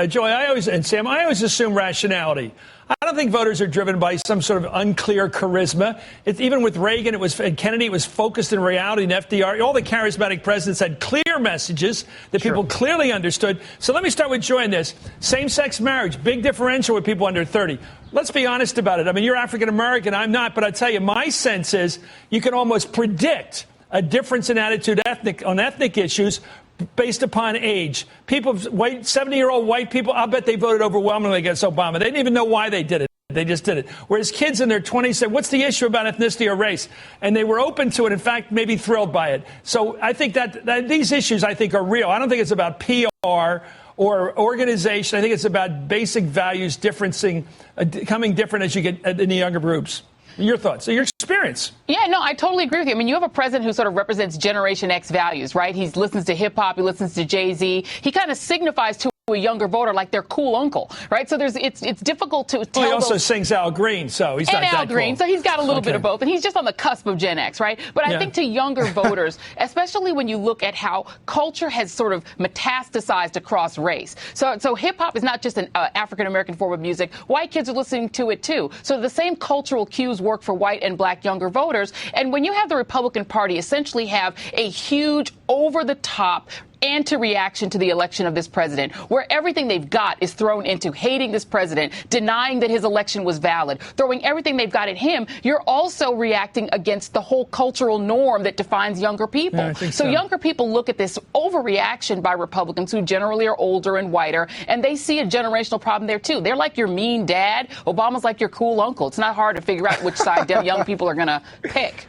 Joy, and Sam, I always assume rationality. I don't think voters are driven by some sort of unclear charisma. Even with Reagan, and Kennedy, it was focused in reality, and FDR. All the charismatic presidents had clear messages that people clearly understood. So let me start with Joy in this. Same-sex marriage, big differential with people under 30. Let's be honest about it. I mean, you're African-American, I'm not, but I tell you, my sense is you can almost predict a difference in attitude on ethnic issues based upon age. People, 70-year-old white people, I'll bet they voted overwhelmingly against Obama. They didn't even know why they did it. They just did it. Whereas kids in their 20s said, what's the issue about ethnicity or race? And they were open to it, in fact, maybe thrilled by it. So I think that these issues, I think, are real. I don't think it's about PR or organization. I think it's about basic values becoming different as you get in the younger groups. Your thoughts, your experience. Yeah, no, I totally agree with you. I mean, you have a president who sort of represents Generation X values, right? He listens to hip hop. He listens to Jay-Z. He kind of signifies to a younger voter like their cool uncle, right? So it's difficult to tell. Well, he also sings Al Green, so he's not that Al Green, cool. So he's got a little bit of both, and he's just on the cusp of Gen X, right? But I think to younger voters, especially when you look at how culture has sort of metastasized across race. So hip hop is not just an African-American form of music. White kids are listening to it too. So the same cultural cues work for white and black younger voters. And when you have the Republican Party essentially have a huge over-the-top anti-reaction to the election of this president, where everything they've got is thrown into hating this president, denying that his election was valid, throwing everything they've got at him, you're also reacting against the whole cultural norm that defines younger people. Yeah, I think so. Younger people look at this overreaction by Republicans, who generally are older and whiter, and they see a generational problem there, too. They're like your mean dad. Obama's like your cool uncle. It's not hard to figure out which side young people are going to pick.